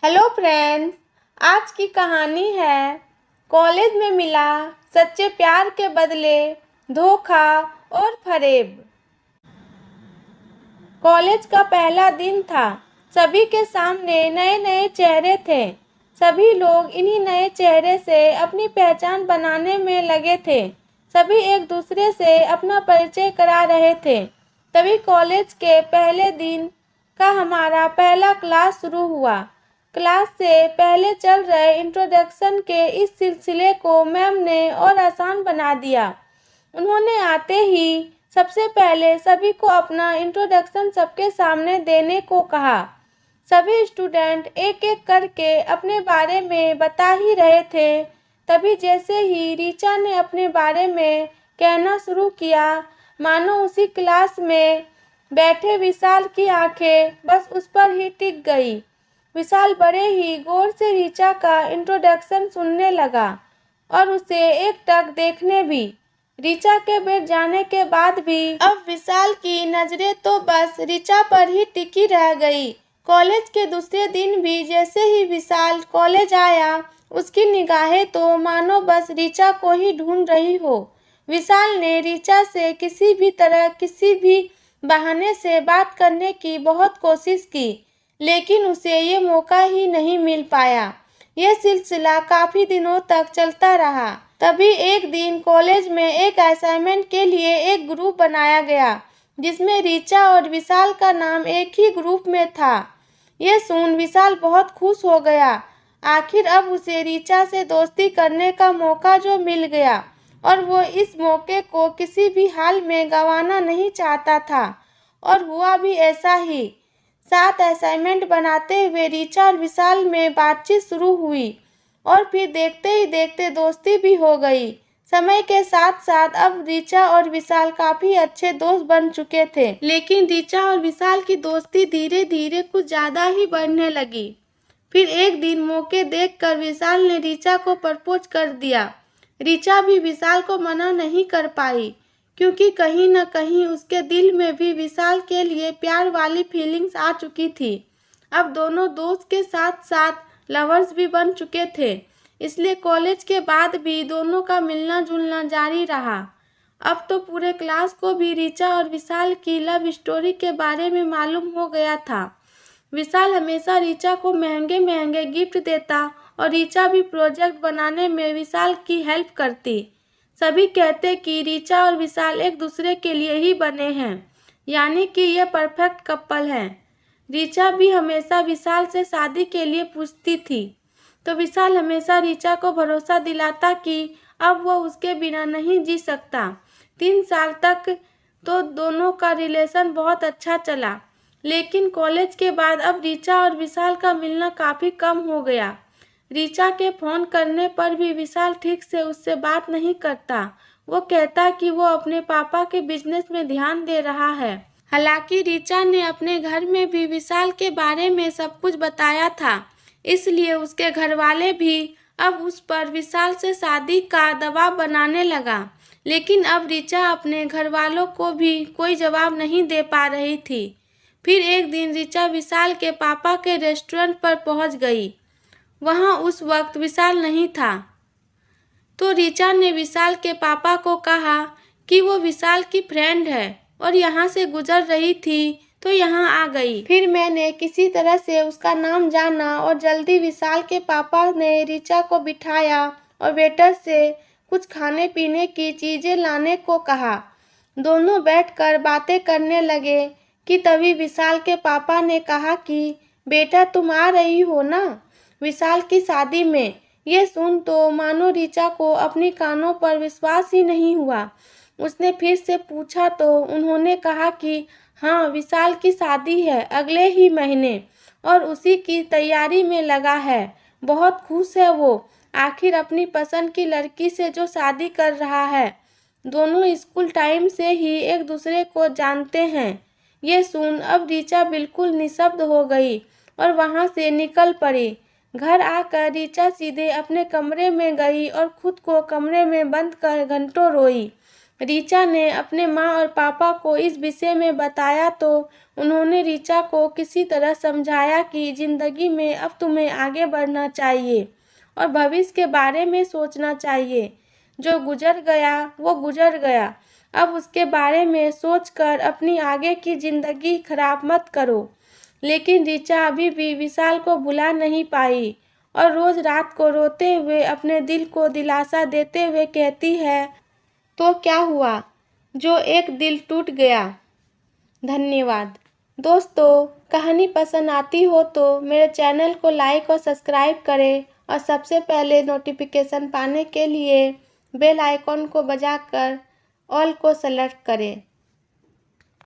Hello friends. आज की कहानी है कॉलेज में मिला सच्चे प्यार के बदले धोखा और फरेब। कॉलेज का पहला दिन था। सभी के सामने नए नए चेहरे थे। सभी लोग इन्हीं नए चेहरे से अपनी पहचान बनाने में लगे थे। सभी एक दूसरे से अपना परिचय करा रहे थे। तभी कॉलेज के पहले दिन का हमारा पहला क्लास शुरू हुआ। क्लास से पहले चल रहे इंट्रोडक्शन के इस सिलसिले को मैम ने और आसान बना दिया। उन्होंने आते ही सबसे पहले सभी को अपना इंट्रोडक्शन सबके सामने देने को कहा। सभी स्टूडेंट एक एक करके अपने बारे में बता ही रहे थे। तभी जैसे ही ऋचा ने अपने बारे में कहना शुरू किया, मानो उसी क्लास में बैठे विशाल की आंखें बस उस पर ही टिक गई। विशाल बड़े ही गौर से ऋचा का इंट्रोडक्शन सुनने लगा और उसे एक टक देखने भी। ऋचा के बैठ जाने के बाद भी अब विशाल की नजरें तो बस ऋचा पर ही टिकी रह गई। कॉलेज के दूसरे दिन भी जैसे ही विशाल कॉलेज आया, उसकी निगाहें तो मानो बस ऋचा को ही ढूंढ रही हो। विशाल ने ऋचा से किसी भी तरह किसी भी बहाने से बात करने की बहुत कोशिश की, लेकिन उसे ये मौका ही नहीं मिल पाया। यह सिलसिला काफी दिनों तक चलता रहा। तभी एक दिन कॉलेज में एक असाइनमेंट के लिए एक ग्रुप बनाया गया, जिसमें ऋचा और विशाल का नाम एक ही ग्रुप में था। यह सुन विशाल बहुत खुश हो गया। आखिर अब उसे ऋचा से दोस्ती करने का मौका जो मिल गया, और वो इस मौके को किसी भी हाल में गंवाना नहीं चाहता था। और हुआ भी ऐसा ही। साथ असाइनमेंट बनाते हुए ऋचा और विशाल में बातचीत शुरू हुई और फिर देखते ही देखते दोस्ती भी हो गई। समय के साथ साथ अब ऋचा और विशाल काफी अच्छे दोस्त बन चुके थे, लेकिन ऋचा और विशाल की दोस्ती धीरे धीरे कुछ ज्यादा ही बढ़ने लगी। फिर एक दिन मौके देखकर विशाल ने ऋचा को प्रपोज कर दिया। ऋचा भी विशाल को मना नहीं कर पाई, क्योंकि कहीं न कहीं उसके दिल में भी विशाल के लिए प्यार वाली फीलिंग्स आ चुकी थी। अब दोनों दोस्त के साथ साथ लवर्स भी बन चुके थे, इसलिए कॉलेज के बाद भी दोनों का मिलना जुलना जारी रहा। अब तो पूरे क्लास को भी ऋचा और विशाल की लव स्टोरी के बारे में मालूम हो गया था। विशाल हमेशा ऋचा को महंगे महंगे गिफ्ट देता और ऋचा भी प्रोजेक्ट बनाने में विशाल की हेल्प करती। सभी कहते कि ऋचा और विशाल एक दूसरे के लिए ही बने हैं, यानी कि ये परफेक्ट कपल हैं। ऋचा भी हमेशा विशाल से शादी के लिए पूछती थी, तो विशाल हमेशा ऋचा को भरोसा दिलाता कि अब वो उसके बिना नहीं जी सकता। 3 साल तक तो दोनों का रिलेशन बहुत अच्छा चला, लेकिन कॉलेज के बाद अब ऋचा और विशाल का मिलना काफ़ी कम हो गया। ऋचा के फ़ोन करने पर भी विशाल ठीक से उससे बात नहीं करता। वो कहता कि वो अपने पापा के बिजनेस में ध्यान दे रहा है। हालांकि ऋचा ने अपने घर में भी विशाल के बारे में सब कुछ बताया था, इसलिए उसके घर वाले भी अब उस पर विशाल से शादी का दबाव बनाने लगा। लेकिन अब ऋचा अपने घर वालों को भी कोई जवाब नहीं दे पा रही थी। फिर एक दिन ऋचा विशाल के पापा के रेस्टोरेंट पर पहुंच गई। वहां उस वक्त विशाल नहीं था, तो ऋचा ने विशाल के पापा को कहा कि वो विशाल की फ्रेंड है और यहाँ से गुजर रही थी, तो यहाँ आ गई। फिर मैंने किसी तरह से उसका नाम जाना और जल्दी विशाल के पापा ने ऋचा को बिठाया और वेटर से कुछ खाने पीने की चीज़ें लाने को कहा। दोनों बैठकर बातें करने लगे कि तभी विशाल के पापा ने कहा कि बेटा तुम आ रही हो ना विशाल की शादी में। ये सुन तो मानो ऋचा को अपनी कानों पर विश्वास ही नहीं हुआ। उसने फिर से पूछा तो उन्होंने कहा कि हाँ, विशाल की शादी है अगले ही महीने और उसी की तैयारी में लगा है। बहुत खुश है वो, आखिर अपनी पसंद की लड़की से जो शादी कर रहा है। दोनों स्कूल टाइम से ही एक दूसरे को जानते हैं। ये सुन अब ऋचा बिल्कुल निशब्द हो गई और वहाँ से निकल पड़ी। घर आकर ऋचा सीधे अपने कमरे में गई और खुद को कमरे में बंद कर घंटों रोई। ऋचा ने अपने माँ और पापा को इस विषय में बताया तो उन्होंने ऋचा को किसी तरह समझाया कि जिंदगी में अब तुम्हें आगे बढ़ना चाहिए और भविष्य के बारे में सोचना चाहिए। जो गुजर गया वो गुजर गया, अब उसके बारे में सोचकर अपनी आगे की जिंदगी खराब मत करो। लेकिन ऋचा अभी भी विशाल को भुला नहीं पाई और रोज रात को रोते हुए अपने दिल को दिलासा देते हुए कहती है, तो क्या हुआ जो एक दिल टूट गया। धन्यवाद। दोस्तों, कहानी पसंद आती हो तो मेरे चैनल को लाइक और सब्सक्राइब करें और सबसे पहले नोटिफिकेशन पाने के लिए बेल आइकॉन को बजाकर ऑल को सेलेक्ट करें।